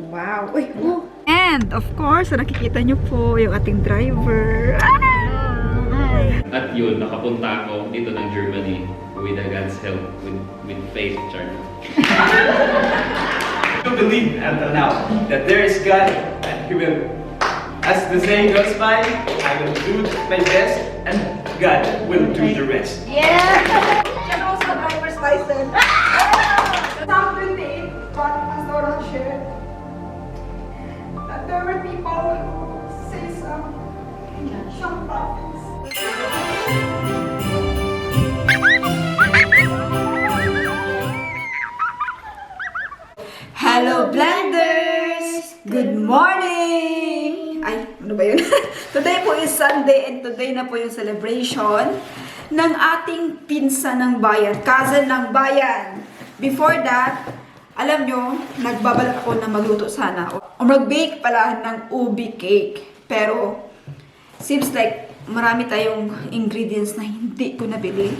Wow. Uy, oh. And, of course, nakikita nyo po yung ating driver. At yun, nakapunta ako dito ng Germany with God's help, with faith, Charlie. I believe until now that there is God and He will, as the saying goes by, I will do my best and God will do the rest. Yeah! Siya also driver's license. Some 28, but as Dora shared, that there were people who say some prophets. Hello, Blenders! Good morning! Ay, ano ba yun? Today po is Sunday and today na po yung celebration ng ating pinsan ng bayan, cousin ng bayan. Before that, alam nyo, nagbabalak ako na magluto sana o mag-bake pala ng ubi cake. Pero, seems like marami tayong ingredients na hindi ko nabili.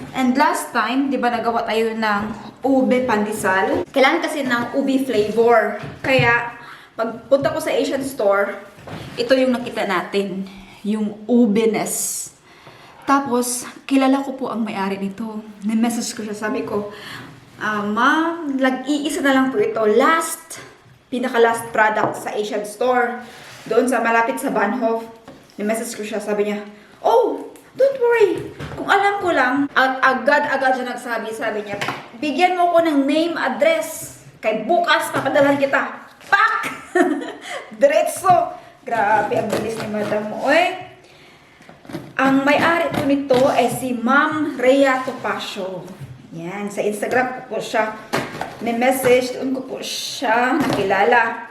And last time, di ba nagawa tayo ng ube pandesal? Kailangan kasi ng ube flavor. Kaya, pagpunta ko sa Asian store, ito yung nakita natin. Yung ube-ness. Tapos, kilala ko po ang may-ari nito. Ni-message ko siya, sabi ko, ma'am, iisa na lang po ito. Pinaka-last product sa Asian store. Doon sa malapit sa Bahnhof. Ni-message ko siya, sabi niya, oh, don't worry. Kung alam ko lang, agad-agad siya nagsabi, sabi niya, bigyan mo ko ng name, address. Kay bukas, papadalan kita. Pak! Diretso. Grabe, ang bilis ni Madam Oy. Ang may-ari po nito ay si Ma'am Rhea Topacio. Yan, sa Instagram ko po siya may-message. Doon ko po siya nakilala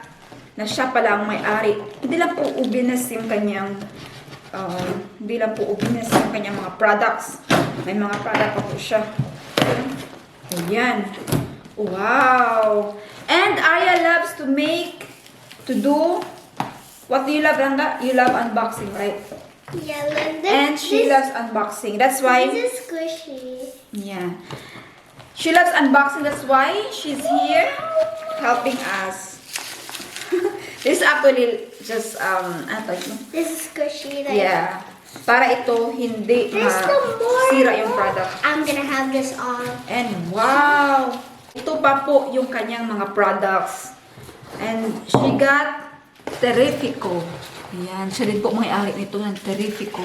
na siya pala ang may-ari. Hindi lang po ubinas yung kanyang hindi lang po ubinas yung kanyang mga products. May mga product pa po siya. Ayan. Wow! And Arya loves to do, what do you love, Ranga? You love unboxing, right? Yeah, And she loves unboxing. That's why, this is squishy. yeah. She loves unboxing. That's why she's here helping us. This is actually just, ano tawag mo? This is squishy. Like, Yeah. Para ito hindi There's some more. sira yung product. I'm gonna have this on. And wow! Ito pa po yung kanyang mga products. And she got Terrifico. Ayan, siya din po may-ari nito ng Terrifico.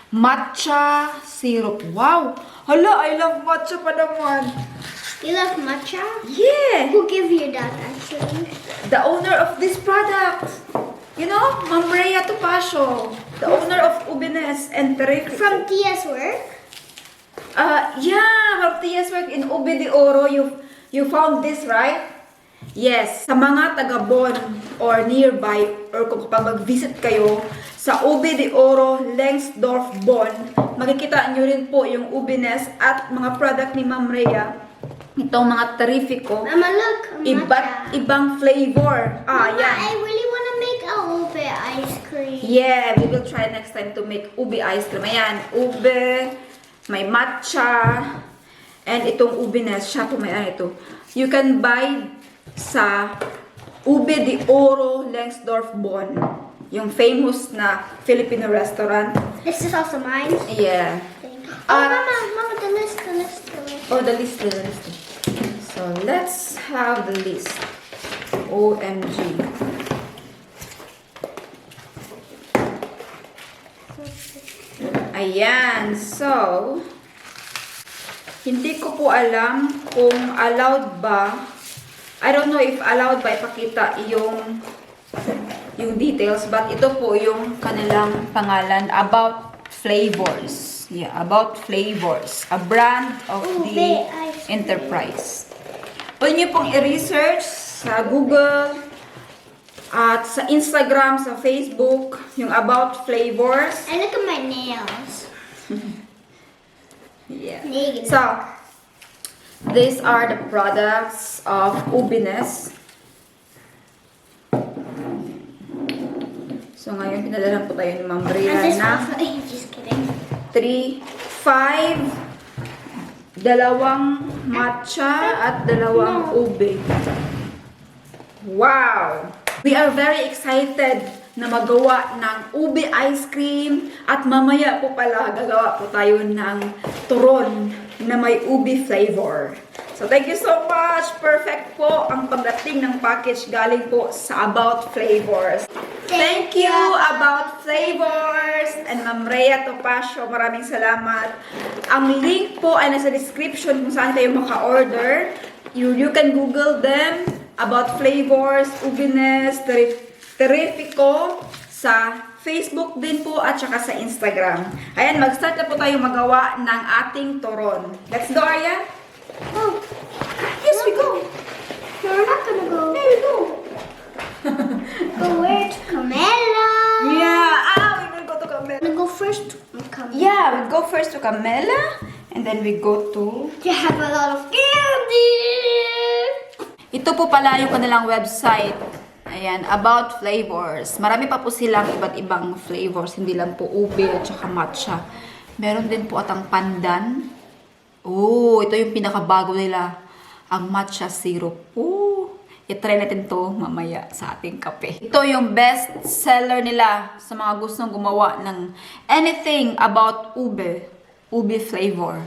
Matcha syrup. Wow! Hala, I love matcha pa naman. You love matcha? Yeah! Who gave you that actually? The owner of this product. You know, Ma'am Rhea Topacio. The owner of Ubines and Terrifico. From Tia's work? Yeah, from Tia's work in Ube de Oro, you found this, right? Yes, sa mga taga-Bon or nearby, or kung kapag mag-visit kayo sa Ube de Oro, Lengsdorf, Bon, makikita nyo rin po yung Ubines at mga product ni Ma'am Rhea. Itong mga Terrifico. Mama, look. Iba't ibang flavor. Mama, Yan. I really want to make a ube ice cream. Yeah, we will try next time to make ube ice cream. Ayan, ube, may matcha, and itong ube-ness, siya po may ito. You can buy sa Ube de Oro, Lengsdorf, Bon. Yung famous na Filipino restaurant. This is also mine. Yeah. Oh, Mama, the list. Oh, the list. So, let's have the list. OMG. Ayan. So, hindi ko po alam kung allowed ba. I don't know if allowed ba ipakita yung details, but ito po yung kanilang pangalan, About Flavors. Yeah, About Flavors. A brand of the enterprise. Pwede nyo pong i-research sa Google at sa Instagram, sa Facebook, yung About Flavors. And look at my nails. Yeah. Nails. So, these are the products of Ubines. So, ngayon, pinadala po tayo ni Ma'am Rhea And this na also, just kidding. 5 dalawang matcha at dalawang ube. Wow! We are very excited na magawa ng ube ice cream at mamaya po pala gagawa po tayo ng turon na may ube flavor. So thank you so much! Perfect po ang pagdating ng package galing po sa About Flavors. Thank you About Flavors and Ma'am Rhea Topacio. Maraming salamat. Ang link po ay nasa description kung saan kayo maka-order. You can Google them. About Flavors, Ubines, Terrifico, sa Facebook din po at saka sa Instagram. Ayan, mag-start na po tayo magawa ng ating turon. Let's go, Arya! Oh, Yes, we go! no, we're not gonna go. There we go! Go where? To Camilla. Yeah! We will go to Camela. I'm gonna go first to Camilla. Yeah, we go first to Camela and then we go to... They have a lot of candy. Ito po pala yung kanilang website. Ayan, About Flavors. Marami pa po silang iba't ibang flavors. Hindi lang po ube at saka matcha. Meron din po atang pandan. Oh, ito yung pinakabago nila. Ang matcha syrup. Oh, i-try natin to mamaya sa ating kape. Ito yung best seller nila sa mga gustong gumawa ng anything about ube. Ube flavor.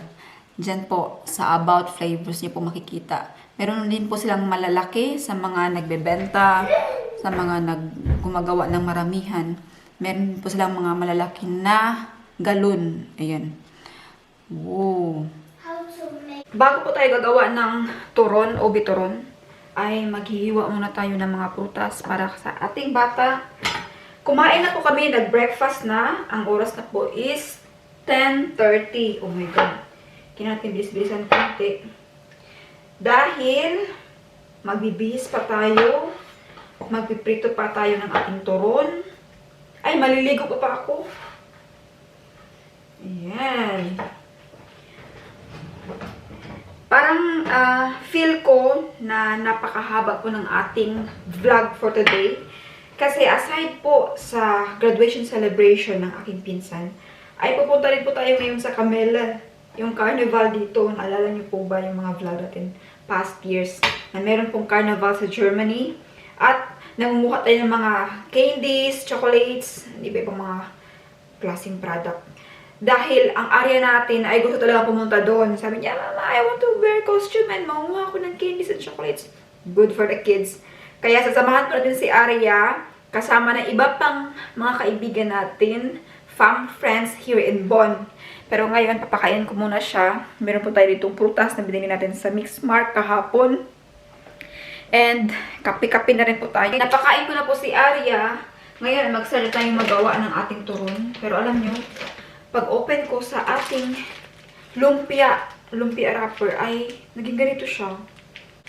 Diyan po sa About Flavors niyo po makikita. Meron din po silang malalaki sa mga nagbebenta, sa mga gumagawa ng maramihan. Meron po silang mga malalaki na galon. Ayan. Wow. How to make? Bago po tayo gagawa ng turon o bituron, ay maghihiwa muna tayo ng mga prutas para sa ating bata. Kumain na po kami, nag-breakfast na. Ang oras na po is 10:30. Oh my God. Kailangan natin bilis-bilisan konti. Dahil magbibihis pa tayo, magpiprito pa tayo ng ating turon. Ay, maliligo pa ako. Ayan. Parang feel ko na napakahaba po ng ating vlog for today. Kasi aside po sa graduation celebration ng aking pinsan, ay pupunta rin po tayo ngayon sa Camela. Yung carnival dito, naalala niyo po ba yung mga vlog natin past years na meron pong carnival sa Germany at nangunguha tayo ng mga candies, chocolates, hindi ba ibang mga klaseng product. Dahil ang area natin ay gusto talaga pumunta doon. Sabi niya, Mama, I want to wear costume and mangunguha ako ng candies and chocolates. Good for the kids. Kaya sasamahan ko natin si Arya kasama ng iba pang mga kaibigan natin, fam friends here in Bonn. Pero ngayon, papakain ko muna siya. Meron po tayo ditong prutas na binili natin sa Mixmart kahapon. And kape-kape na rin po tayo. Napakain ko na po si Arya. Ngayon, mag-start tayong magawa ng ating turon. Pero alam nyo, pag open ko sa ating lumpia wrapper, ay naging ganito siya.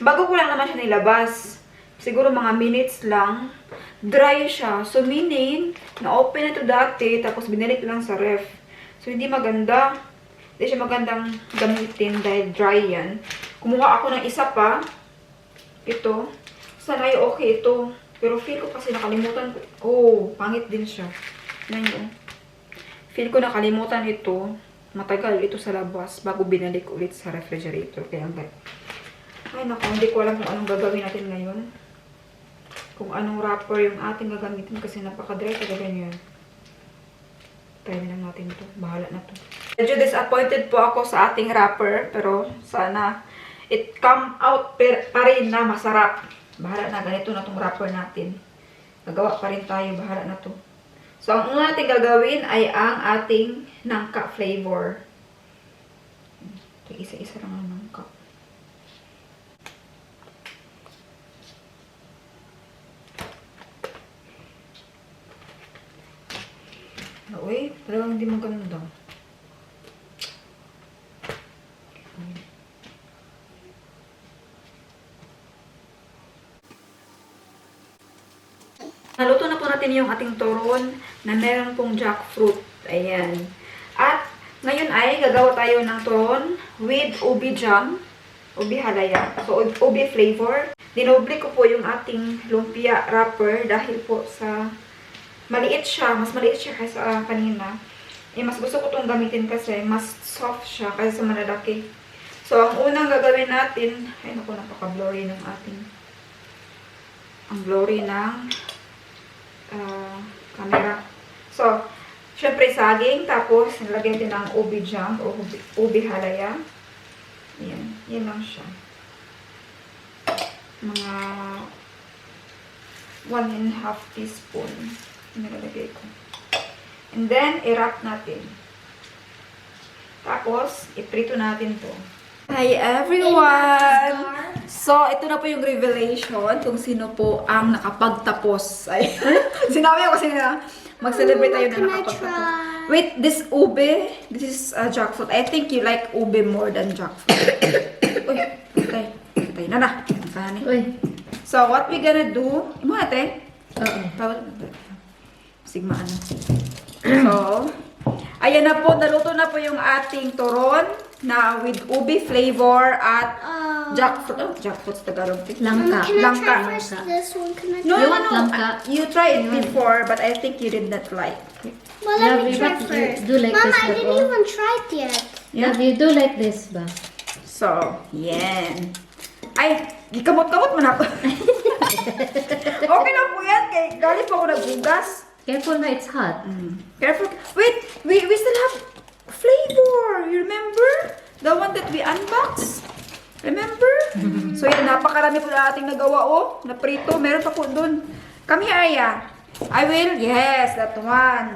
Bago ko lang naman siya nilabas. Siguro mga minutes lang. Dry siya. So meaning, na-open na ito dati, tapos binalik lang sa ref. So, hindi maganda. Hindi siya magandang gamitin dahil dry yan. Kumuha ako ng isa pa. Ito. Sana ay okay ito. Pero feel ko kasi nakalimutan ko. Oh, pangit din siya. Yan yun. Feel ko nakalimutan ito. Matagal ito sa labas bago binalik ulit sa refrigerator. Kaya hanggang. Ay naku, hindi ko alam kung anong gagawin natin ngayon. Kung anong wrapper yung ating gagamitin kasi napaka-dry talaga niya. Try na natin to. Bahala na to. Medyo disappointed po ako sa ating wrapper. Pero sana it come out pa rin na masarap. Bahala na. Ganito na tong wrapper natin. Gagawa pa rin tayo. Bahala na to. So, ang una natin gagawin ay ang ating nangka flavor. Ito, isa-isa lang ang nangka. Uy, talagang hindi maganda. Naluto na po natin yung ating turon na meron pong jackfruit. Ayan. At ngayon ay gagawa tayo ng turon with ubi jam. Ubi halaya. So, ubi flavor. Dinoble ko po yung ating lumpia wrapper dahil po sa maliit siya. Mas maliit siya kaysa kanina. Eh, mas gusto ko itong gamitin kasi mas soft siya kaysa sa malalaki. So, ang unang gagawin natin, ay naku, napaka-blurry ng ating ang glory ng camera. So, syempre saging, tapos nilagyan din ng ubi jam o ubi halaya. Ayan, yan lang siya. Mga 1.5 teaspoon nilalagay ko. And then, i-wrap natin. Tapos, iprito natin to. Hi everyone! So, ito na po yung revelation kung sino po ang nakapagtapos. Ay, sinabi ko kasi na mag-celebrate tayo na Can I nakapagtapos. try? Wait, this ube, this is jackfruit. I think you like ube more than jackfruit. Uy, patay. Patay na na. Kahanin. Uy. So, what we gonna do, imo ate? Oo. Sigma ano. So, ayan na po, naluto na po yung ating turon na with ubi flavor at jackfruit. Oh, jackfruit sa Tagalog. Langka. Can I Langka. try first this one? Can I No, try? no, want no. langka? You tried it before, but I think you did not like. Well, let me Lovely, try but you first. do like Mama, this I didn't before? even try it yet. Yeah. Love, you do like this ba? So, yan. Ay, gikamot-kamot mo na ako. Okay lang po yan. Kay, galing po ako nagbugas. Careful na, it's hot. Careful. Wait, we still have flavor. You remember? The one that we unboxed? Remember? So yan, napakarami po na ating nagawa, oh. Na prito. Meron pa po dun. Come here, Aya. I will. Yes, that one.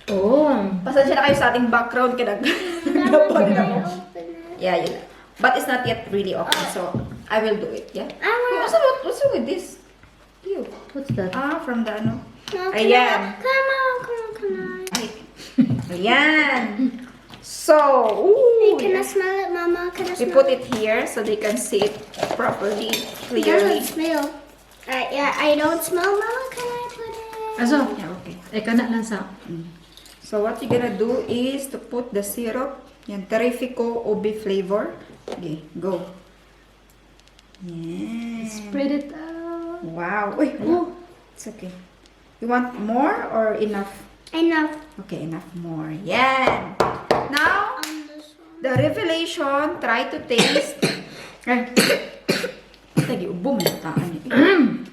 Oh. Pasensya na kayo sa ating background. Kinag... Mama, can I open it? Yeah, yeah. But it's not yet really open, so I will do it, yeah? I want What's wrong with this? Ew. What's that? Ah, from the ano? No, Ayan. Come on, come on. Ay. Ayan. So, Hey, ooh. can I smell it, Mama? Can I We smell put it here so they can see it properly, It clearly. doesn't smell. Yeah, I don't smell, Mama. Can I put it? Aso, Yeah, okay. kana lang sa... So, what you're gonna do is to put the syrup, yan, Terrifico Ubi flavor. Okay, go. Yeah. Spread it out. Wow. Uy, oh, it's okay. You want more or enough? Enough. Okay, enough more. Yan. Now, On this one. the revelation, try to taste. Ay. Tagi, ubo mo yung taan niya.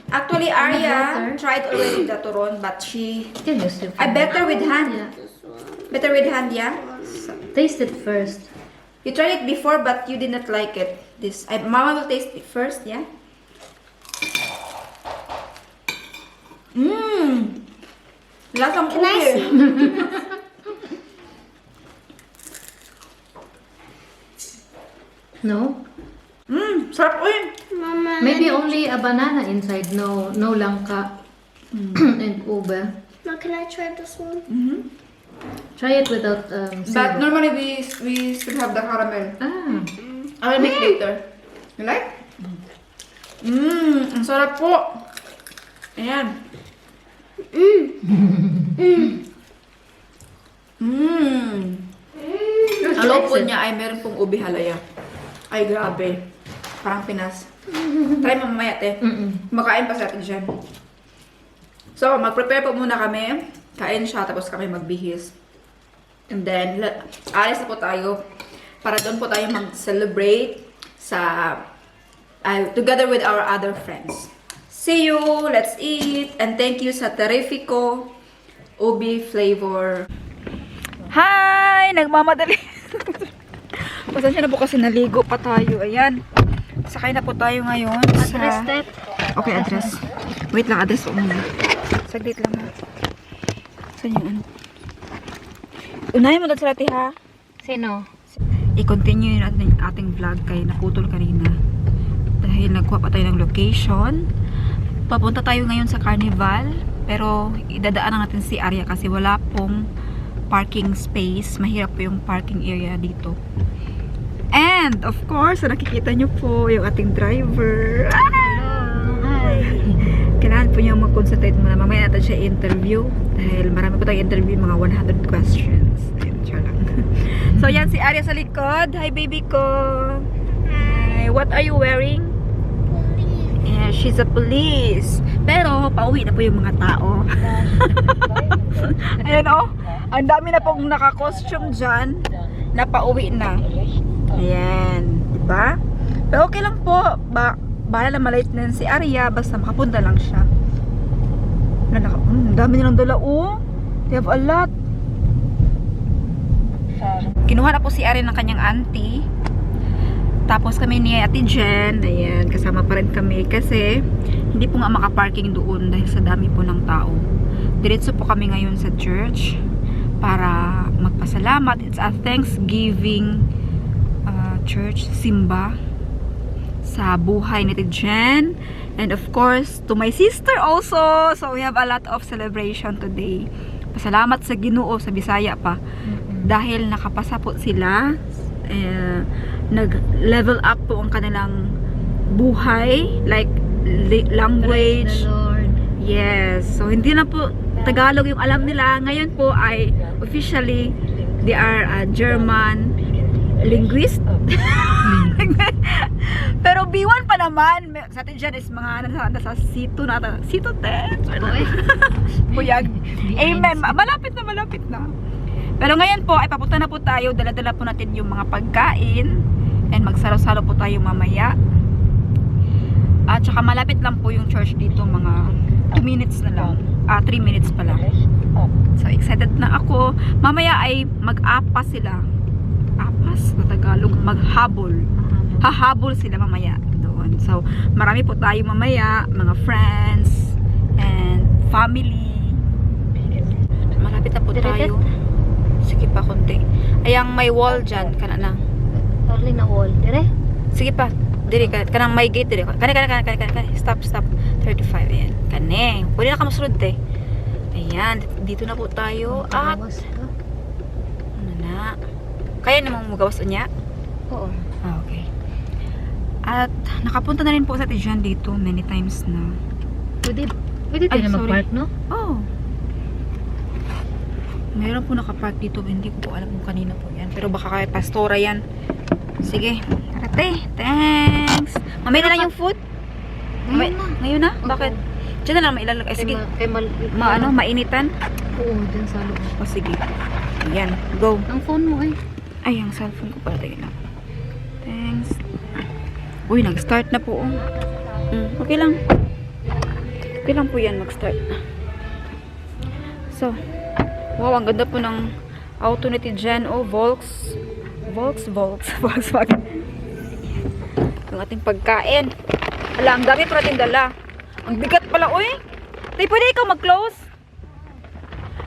Actually, Arya Butter. tried already the turon, but she... Can use your I better with hand. Yeah. This one. Better with hand, yeah? Taste it first. You tried it before, but you did not like it. This, Mama will taste it first, yeah? Mmm! Lasang Can I ube. see? No? Mmm, sarap uy. Mama, Maybe only a banana inside. No langka and ube. now can I try this one? Try it without But syrup. normally we still have the caramel. Ah. I will make later. You like? Mmm, ang sarap po. Ayan. Mmm. Ang loob po niya ay meron pong ubi halaya. Ay, grabe. Parang Pinas. Try mo mamaya, te. Makain pa sa atin dyan. So, mag-prepare po muna kami. Kain siya, tapos kami magbihis. And then, alis na po tayo. Para doon po tayo mag-celebrate sa... together with our other friends. See you! Let's eat! And thank you sa Terrifico Ubi flavor. Hi! Nagmamadali. Pasensya na po kasi naligo pa tayo. Ayan. Sakay na po tayo ngayon. Address that. Okay, address. Wait lang, address ko muna. Saglit lang ha. Saan yung ano? Unahin mo doon sa lati ha. Sino? I-continue natin yung ating vlog kay naputol kanina. Dahil nagkuha pa tayo ng location. Papunta tayo ngayon sa carnival. Pero idadaanan natin si Arya kasi wala pong parking space. Mahirap po yung parking area dito. And, of course, nakikita nyo po yung ating driver. Hi. Kailangan po niya mag-concentrate muna. Mamaya natin siya interview. Dahil marami po tayong interview, mga 100 questions. Ayun, siya lang. So, yan si Arya sa likod. Hi, baby ko. Hi. What are you wearing? Yeah, she's a police. Pero, pauwi na po yung mga tao. Ayan, oh. Ang dami na pong naka-costume dyan. Na pauwi na. Ayan. Diba? Pero okay lang po. bahala na malate na si Arya, basta makapunta lang siya. Ang dami nilang dala, oh. They have a lot. Kinuha na po si Arya ng kanyang auntie. Tapos kami ni Ate Jen, ayan, kasama pa rin kami kasi hindi po nga makaparking doon dahil sa dami po ng tao. Diretso po kami ngayon sa church para magpasalamat. It's a Thanksgiving church, simba sa buhay ni Ate Jen. And of course, to my sister also. So we have a lot of celebration today. Pasalamat sa Ginoo, sa Bisaya pa. Dahil nakapasa po sila. Nag-level up po ang kanilang buhay. Like, language. Praise the Lord. Yes. So, hindi na po Tagalog yung alam nila. Ngayon po ay officially, they are a German linguist. Pero B1 pa naman. Sa atin dyan is mga nasa C2 na. C2 10. Puyag. Amen. Malapit na. Pero ngayon po, ay papunta na po tayo. Dala-dala po natin yung mga pagkain. And magsalo-salo po tayo mamaya. At saka malapit lang po yung church dito. Mga 2 minutes na lang. 3 minutes pala. So excited na ako. Mamaya ay mag-apas sila. Apas na Tagalog. Maghabol. Hahabol sila mamaya doon. So marami po tayo mamaya. Mga friends. And family. Malapit na po tayo. Sige pa konti. Ayang may wall dyan. Kana na. Early na wall. Dire? Sige pa. Diri ka. Kanang may gate. Diri. Kani. Stop. 35. Ayan. Kani. Pwede na ka masunod eh. Ayan. Dito na po tayo. At Bawas ka? ano na. Kaya namang magawas niya? Oo. Okay. At nakapunta na rin po sa Tijan dito many times na. Pwede Ay, tayo na sorry. mag-park, no? Oh. Meron po nakapark dito. Hindi ko po alam kung kanina po yan. Pero baka kay Pastora yan. Sige. Arate. Thanks. Mamaya na lang yung food. Ngayon na? Bakit? Diyan na lang mailalagay. Sige. Mainitan? Oo, dyan sa loob. O sige. Ayan. Go. Ang phone mo eh. Ay, ang cellphone ko pala. Tingnan lang. Thanks. Uy, nag-start na po. Okay lang. Okay lang po yan mag-start. So, wow, ang ganda po ng auto ni Tijan. Oh, Volkswagen. Yung ating pagkain. Ala, ang dami pa natin dala. Ang bigat pala, uy. Tay, pwede ikaw mag-close?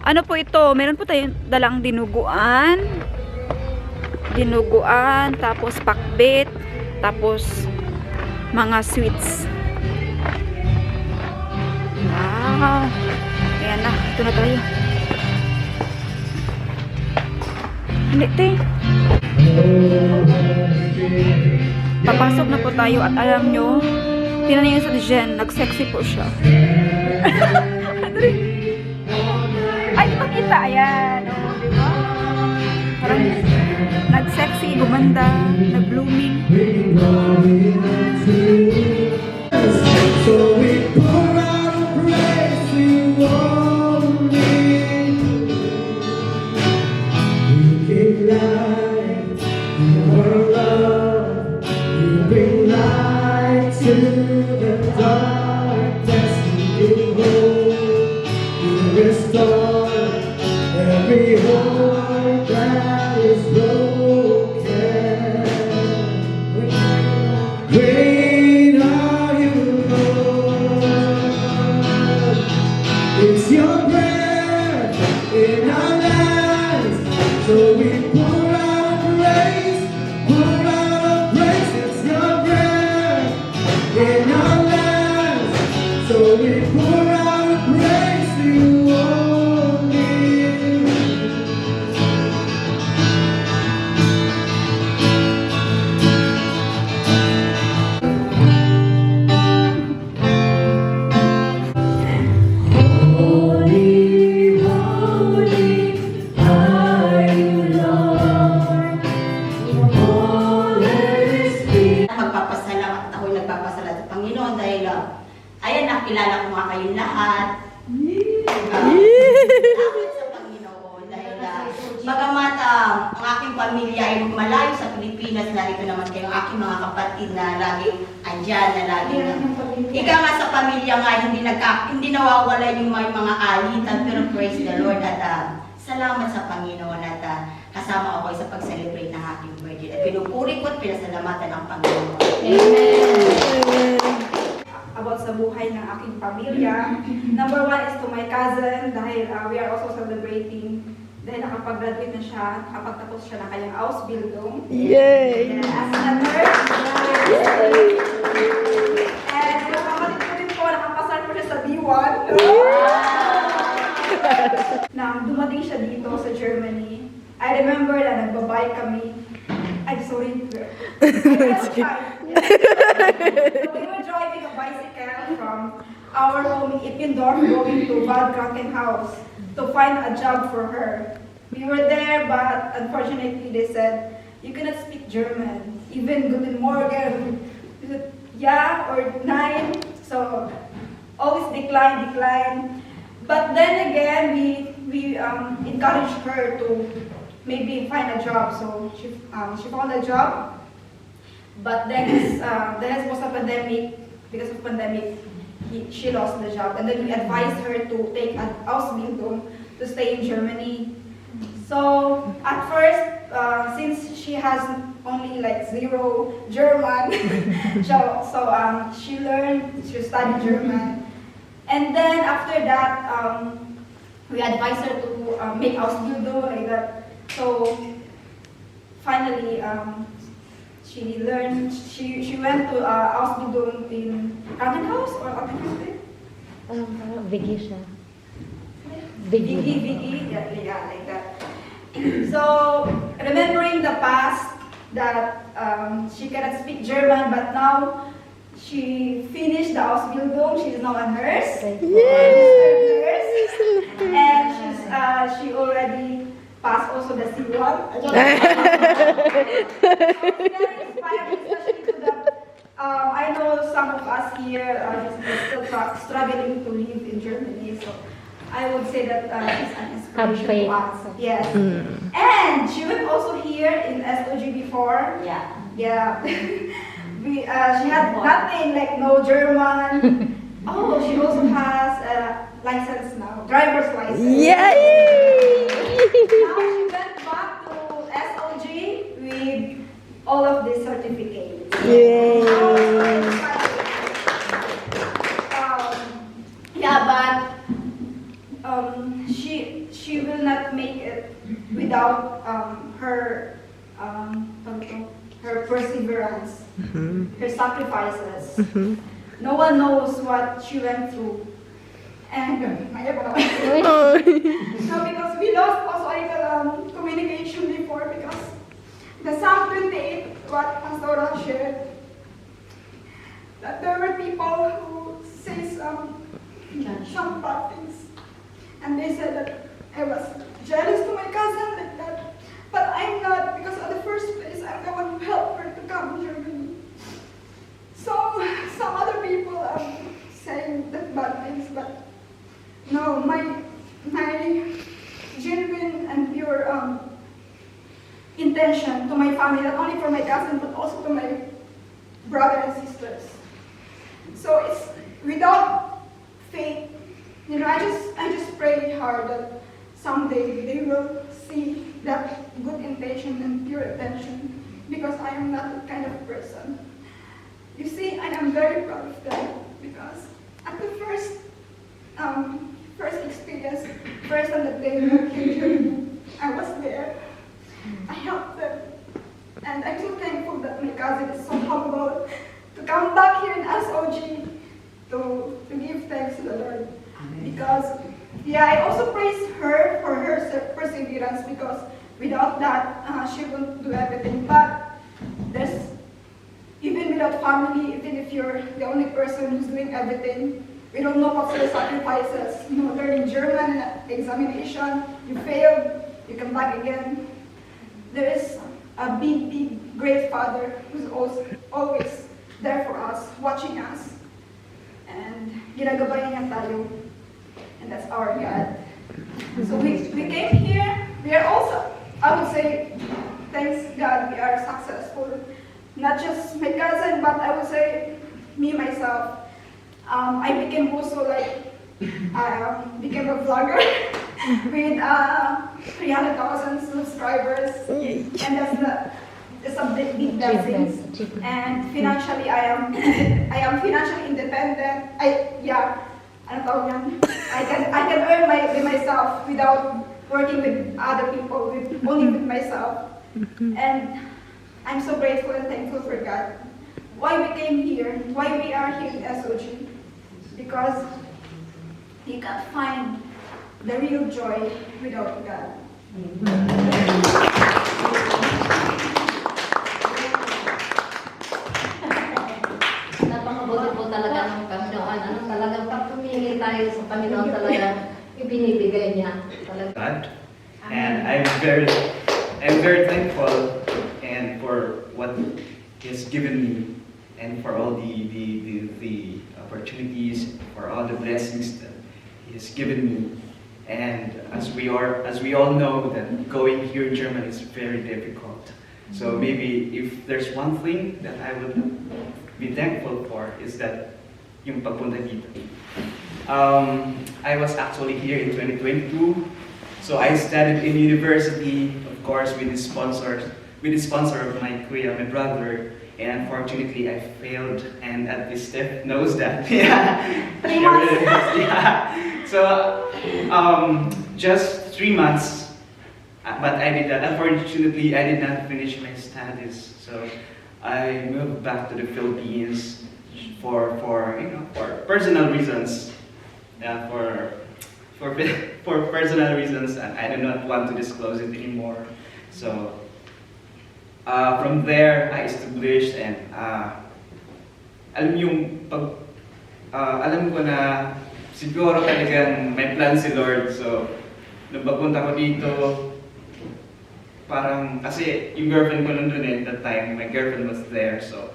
Ano po ito? Meron po tayong dalang dinuguan. Tapos pakbet. Tapos mga sweets. Wow. Ayan na, ito na tayo. Hindi, te. Papasok na po tayo at alam nyo, tinan niyo sa Jen, nag-sexy po siya. Ay, di makita. Ayan. O, diba? Parang nag-sexy, gumanda, nag-blooming. So we pour out a praise to you only. You give light, you are love, you bring light to the darkness. You hold, you restore every heart that is broken. Great are you, Lord. It's your breath in our lives, so we pour out praise, pour out praise. It's your breath in our lives, so we pour out praise to you only. Holy, holy are you, Lord. Holy Spirit. Magpapasalamat ako, nagpapasalamat sa Panginoon dahil ayan, nakilala ko nga kayong lahat. Salamat sa Panginoon dahil bagamat ang aking pamilya ay malayo sa Pilipinas, Pilipinas, narito naman kayo, aking mga kapatid na lagi andyan, na lagi na. Ika nga sa pamilya nga, hindi nawawala yung may mga alitan, pero praise the Lord at salamat sa Panginoon at kasama ako sa pag-celebrate ng aking birthday. At pinupuri ko at pinasalamatan ang Panginoon. About sa buhay ng aking pamilya. Number one is to my cousin dahil we are also celebrating dahil nakapag-graduate na siya, nakapagtapos siya ng kanyang Ausbildung. Yay! As a nurse. And yung kapatid ko din po, nakapasal po siya sa B1. Nang dumating siya dito sa Germany, I remember na nagbabike kami. I'm sorry. So we were driving a bicycle from our home in Ippendorf going to Bad Krankenhaus to find a job for her. We were there, but unfortunately they said, you cannot speak German. Even Guten Morgen, we said, yeah or nein. So always decline. But then again, we encouraged her to maybe find a job. So she found a job. But then there was a pandemic. Because of pandemic, she lost the job. And then we advised her to take an Ausbildung to stay in Germany. So at first, since she has only like 0 German, she learned, she studied German. And then after that, we advised her to make Ausbildung like that. So finally, she learned. She went to Ausbildung in Krankenhaus or Krankenhaus. Biggie siya. Vigi, yeah, like that. So remembering the past that she cannot speak German, but now she finished the Ausbildung. She is now a nurse. And she already passed also the C1. Very inspiring, especially to the. I know some of us here are still struggling to live in Germany, so I would say that she's an inspiration to us. Yes. And she was also here in SOG before. Yeah. She had nothing, like no German. Oh, she also has a license now, driver's license. Yay! Now she went back to SOG with all of these certificates. Yay! But she will not make it without her perseverance, her sacrifices. No one knows what she went through. And no, because we lost also a little communication before, because the Psalm 28, what Pastora shared, that there were people who say some bad things. And they said that I was jealous to my cousin like that. But I'm not, because in the first place, I'm the one who helped her to come to Germany. So some other people are saying that bad things, but no, my genuine and pure intention to my family, not only for my cousin, but also to my brother and sisters. So it's without faith, you know, I just pray hard that someday they will see that good intention and pure intention, because I am not that kind of person. You see, I am very proud of them, because at the first experience, first on the day when I came to Germany, I was there. I helped them, and I'm so thankful that my cousin is so humble to come back here in SOG to give thanks to the Lord. Because, yeah, I also praise her for her perseverance, because without that, she wouldn't do everything. But there's, even without family, even if you're the only person who's doing everything, we don't know what's the sacrifices. You know, learning German examination, you failed, you come back again. There is a big, great Father who's always there for us, watching us. And ginagabayan niya tayo. And that's our God. So we came here. We are also, I would say, thanks God, we are successful. Not just my cousin, but I would say me myself. I became also like, became a vlogger with 300,000 subscribers, and that's a big blessings. And financially, I am financially independent. Ano tawag yan? I can earn by myself without working with other people, only with myself. And I'm so grateful and thankful for God. Why we came here, why we are here in SOG, because you can't find the real joy without God. Napakabuti po talaga ng Panginoon. Ano talagang pag tumingin tayo sa Panginoon talaga, ibinibigay niya talaga. God. And I'm very thankful and for what He has given me and for all the opportunities, for all the blessings that He has given me. And as we all know that going here in Germany is very difficult. So maybe if there's one thing that I would be thankful for is that yung pagpunta dito. I was actually here in 2022. So I studied in university, of course, with the sponsor of my kuya, my brother, and unfortunately I failed, and at least Steph knows that. Yeah. So just 3 months, but I did that. Unfortunately, I did not finish my studies, so I moved back to the Philippines for personal reasons. Yeah, for personal reasons, and I do not want to disclose it anymore. So from there, I established and alam ko na siguro talagang may plan si Lord. So nung pagpunta ko dito, parang kasi yung girlfriend ko nandun at that time, my girlfriend was there. So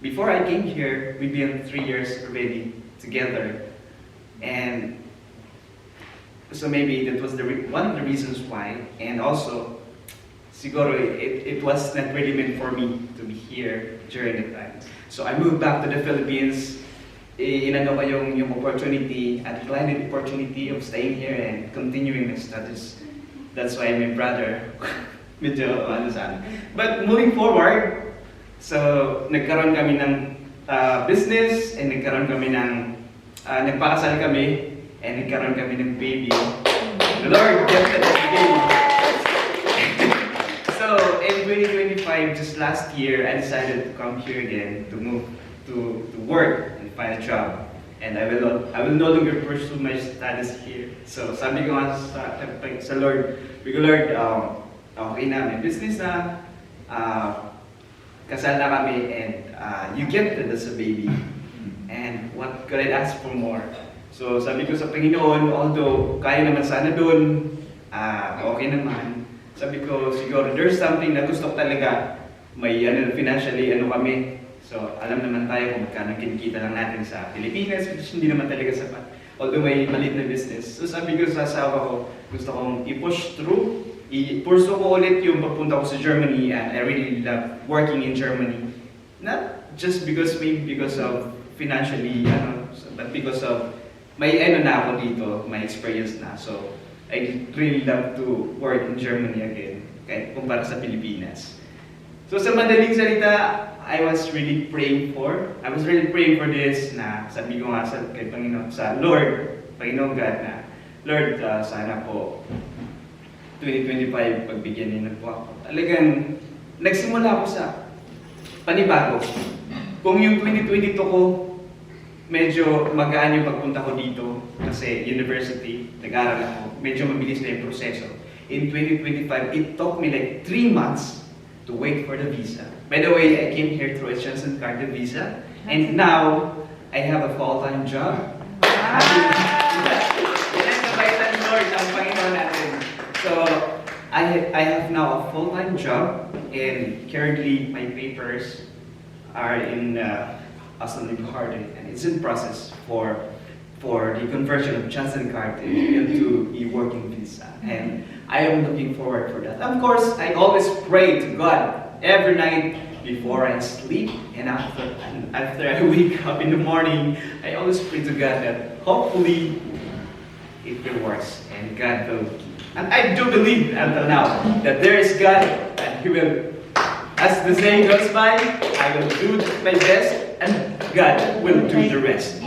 before I came here, we've been 3 years already together. And so maybe that was one of the reasons why, and also siguro it was not really meant for me to be here during the time. So I moved back to the Philippines. Inano ko yung opportunity, I declined the opportunity of staying here and continuing my studies. That's why my brother medyo ano sana. But moving forward, so nagkaroon kami ng business, and nagkaroon kami ng nagpakasal kami, and nagkaroon kami ng baby. The Lord gifted us again. So in 2025, just last year, I decided to come here again to move to work and find a job. And I will no longer pursue my studies here. So sabi ko nga sa Lord, Lord, okay na, may business na, kasal na kami, and you gifted us a baby. And what could I ask for more? So sabi ko sa Panginoon, although kaya naman sana doon, okay naman. Sabi ko, siguro there's something na gusto ko talaga, may financially kami. So alam naman tayo kung magkano kinikita lang natin sa Pilipinas, which hindi naman talaga sapat. Although may maliit na business. So sabi ko sa asawa ko, gusto kong i-push through, i-pursue ko ulit yung pagpunta ko sa Germany, and I really love working in Germany. Not just because of financially, but because of may na ako dito, my experience na. So I really love to work in Germany again, kahit kumpara sa Pilipinas. So sa madaling salita, I was really praying for this, na sabi ko nga kay Panginoon, sa Lord, Panginoon God, na Lord, sana po 2025 pagbigyan niyo na po ako. Talagang nagsimula ako sa panibago. Kung yung 2022 ko, medyo magaan yung pagpunta ko dito kasi university, nag-aral ako, medyo mabilis na yung proseso. In 2025, it took me like 3 months to wait for the visa. By the way, I came here through a Johnson Carter visa, and now I have a full-time job. So I have now a full-time job, and currently my papers are in Austin Garden, and it's in process for for the conversion of Johnson Carte into a working visa. And I am looking forward for that. Of course, I always pray to God every night before I sleep, and after I wake up in the morning, I always pray to God that hopefully it will work and God will keep. And I do believe until now that there is God and He will, as the saying goes by, I will do my best and God will do the rest.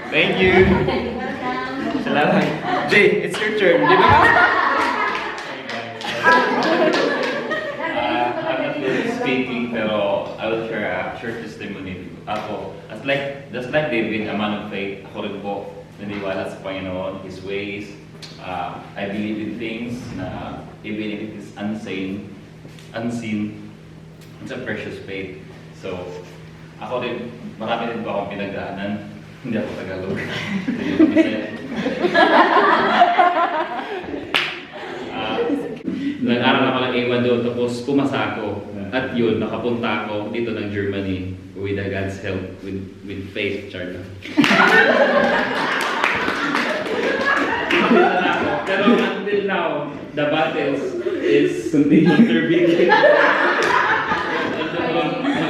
Thank you. Salamat. Jay, it's your turn. Di ba? I'm not really speaking, pero I will share a short testimony. Ako, just like David, a man of faith, ako rin po naniwala sa Panginoon, His ways. I believe in things na even if it is unseen, it's a precious faith. So, ako rin, marami rin po akong pinagdaanan. Hindi ako Tagalog. Nag-aral ako ng A1 doon, tapos pumasa ako. At yun, nakapunta ako dito ng Germany with God's help, with faith, Charlie. Pero until now, the battles is intervening.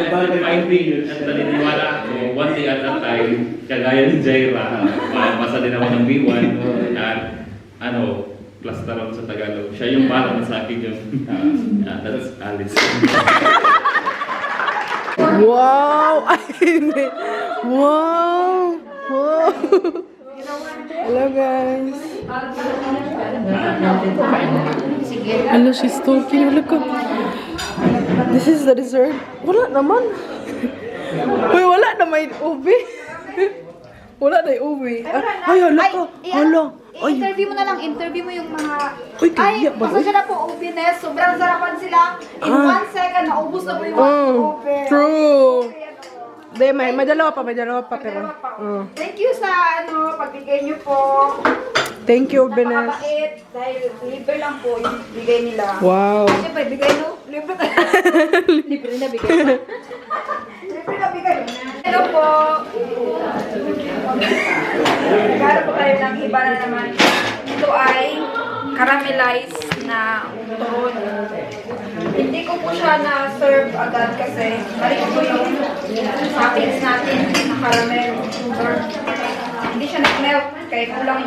Finding at naniniwala ako, one day at a time, kagaya ni Jaira, pasa din ako ng B1, at plaster ako sa Tagalog. Siya yung parang sa akin yung, that's Alice. Wow! Wow! Wow! Hello guys! Hello, she's talking. Look up. This is the dessert. Wala naman. Uy, wala na may ube. Wala na yung ube. Ay, hala ka. Hala. Ay, Interview mo na lang, interview mo yung mga... Uy, kaya ba? pasensya na po, ube Ness. Sobrang sarapan sila. In 1 second, naubos na po yung ube. True. Hindi, may dalawa pa pero. Thank you sa pagbigay niyo po. Thank you, Benes. Napakabait. Dahil libre lang po yung bigay nila. Wow. Siyempre, bigay no? Libre na. Libre na bigay. Libre na bigay. Hello po. Regalo po tayo ng iba na naman. Ito ay caramelized na uton. Hindi ko po siya na-serve agad kasi mali ko yung toppings natin na caramel sugar. Hindi siya nag-melt kaya kulang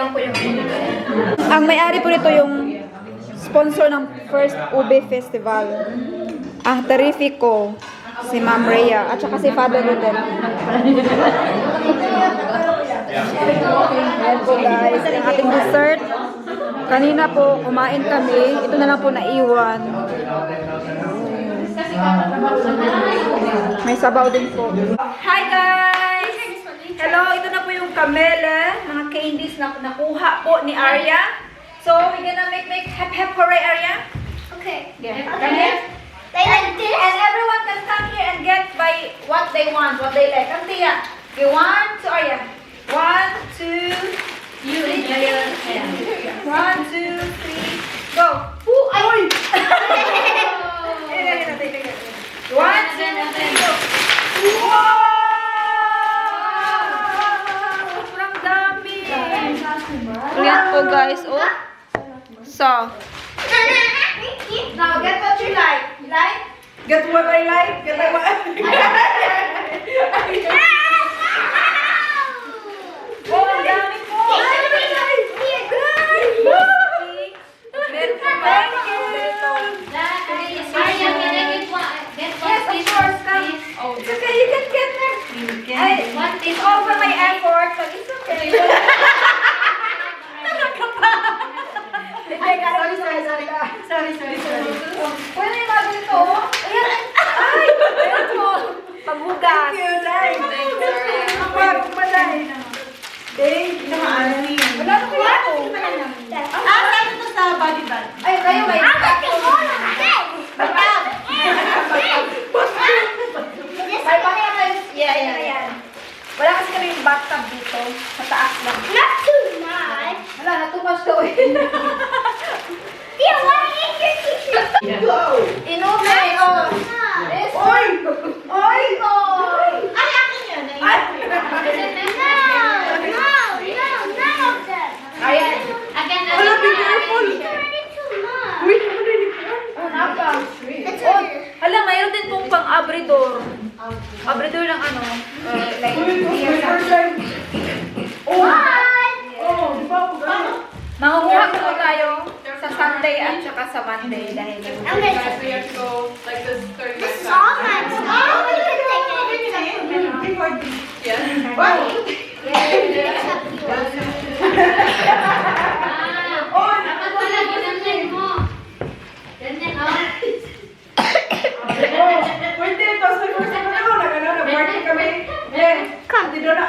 po yung ang may-ari po nito yung sponsor ng First Ube Festival. Ang Terrifico, si Ma'am Rhea, at saka si Father Rodel. Ayan po guys, ang ating dessert. Kanina po, kumain kami. Ito na lang po naiwan. May sabaw din po. Hi guys! Hello, ito na po yung kamele, mga candies na nakuha po ni Arya. So, we're gonna make hep hooray, Arya. Okay. Yeah. Okay. They like this. And everyone can come here and get by what they want, what they like. Come Tia. Okay, 1, 2, Arya. 1, 2, you enjoy your hand. 1, 2, 3, go. Ooh, ay! 1, 2, 3, go. Wow! Sobrang dami. Ayan po guys, oh. So, now get what you like. You like? Get what I like? Get what I like? Oh, ang dami po! Meron po ba? Yes, of course. Oh, it's okay, you can get there. It's all for my effort, but it's okay. Sorry. Pwede yung bago ito, oh. Ayan. Ay! Ayan po. Pagbugas. Thank you. Ang bago pa dahil. Thank you. Wala na kaya ako. Saan ito sa body bag? Ay, kayo may... May pangyayon. Yeah. Wala kasi kami yung bathtub dito. Sa taas lang. Not too much. Wala na, too much daw eh. Tia, why is your teacher Monday dahil I'm gonna So you have to go like this 35 This is all mine. Oh, we can take it. Before this. Yes. Oh, dapat wala ginanyan mo. Ganyan, oh. Pwede, tapos may first time na nag-party kami. Come. Dito na.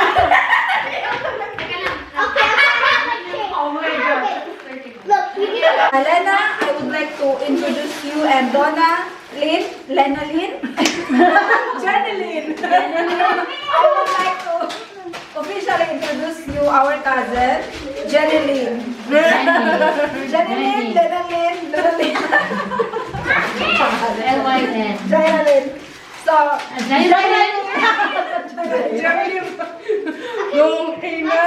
Teka lang. Okay, Oh my God. look, you can. Elena, I would like to introduce you and Donna, Lena Lynn, Jenny Lynn. I would like to officially introduce you our cousin, Jenny Lynn. Jenny Lynn, Lena Lynn, Lena Lynn. L-Y-N. Jenny Lynn. So, Jenny Lynn. Jenny Lynn. Nung ina,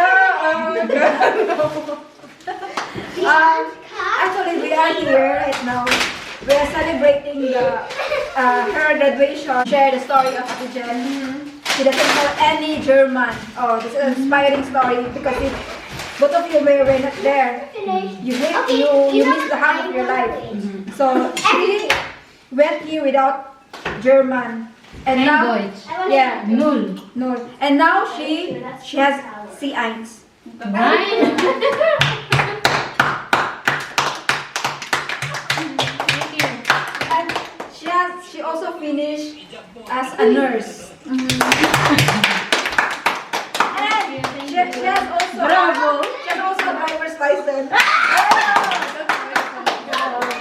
Actually, we are here right now. We are celebrating the her graduation. Share the story of Ate Jen. She doesn't know any German. Oh, this is an inspiring story because if both of you were not there, you missed the half of your life. So she went here without German, and now Deutsch. yeah, Null. no, and now she has C1. Nine. And she also finished as a nurse. And she has also she has also a driver's license.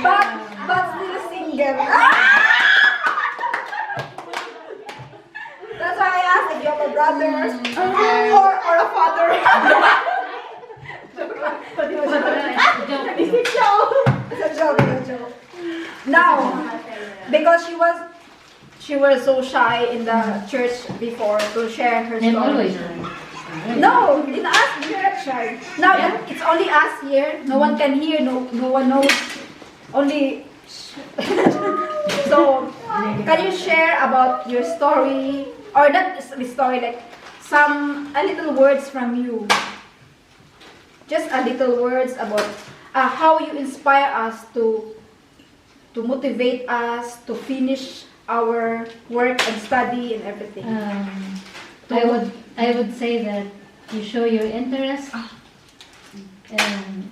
But still single. That's why I asked if you have a brother or a father. It's a joke, it's a joke. Now, because she was so shy in the church before to share her I'm always story. shy. No, in us, we're not shy. Now that it's only us here, no one can hear, no one knows. Only. So, can you share about your story, or not the story, like a little words from you? Just a little words about how you inspire us to motivate us to finish our work and study and everything. I would say that you show your interest and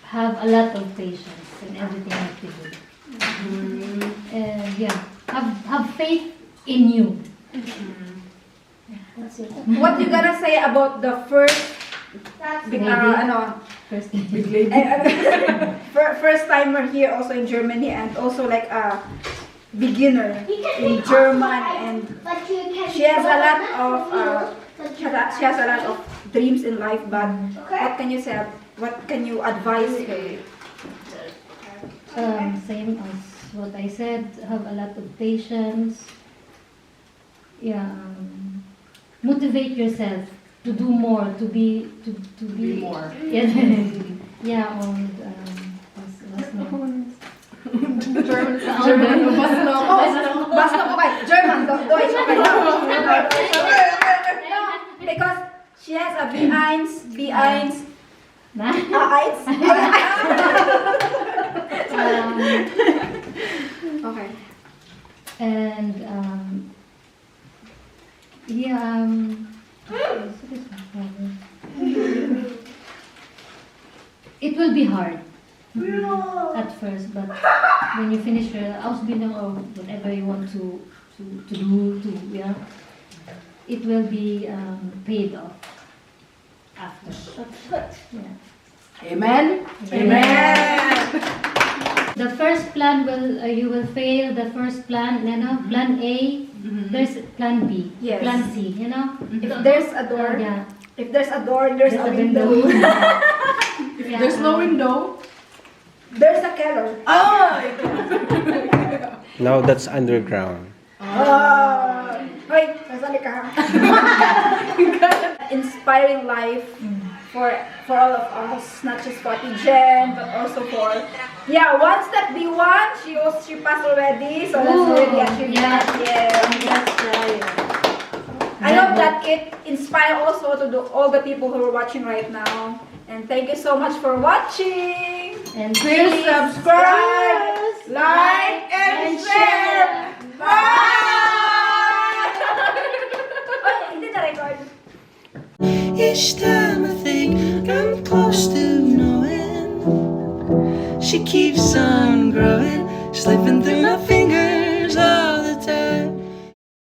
have a lot of patience in everything that you do. And yeah, have faith in you. That's it. What you gonna say about the first First first timer here also in Germany, and also like a beginner in German, and But you can. she has a lot of she has a lot of dreams in life, but what can you say, what can you advise her? Same as what I said, have a lot of patience. Yeah, motivate yourself to do more, to be more. Yeah, yeah, and was noch? German. Basta po kayo. German, Deutsch, okay. No, because she has a B1, Na? Okay. And yeah, it will be hard at first, but when you finish your Ausbildung or whatever you want to do, yeah, it will be paid off after. Yeah. Amen. The first plan you will fail. The first plan, you know, plan A. There's plan B, Yes. plan C. You know. If there's a door, Yeah. if there's a door, there's a window. If there's no window. There's a keller. No, that's underground. Wait, nasali ka. Inspiring life for all of us, not just for Ate Jen, but also for one step B1. She passed already, so that's Ooh, already achieved. yeah. Yeah. That's right. I hope that it inspire also to all the people who are watching right now. And thank you so much for watching. And Please subscribe, like, and share. Bye! Oh, hindi na record. Each time I think I'm close to knowing, she keeps on growing, slipping through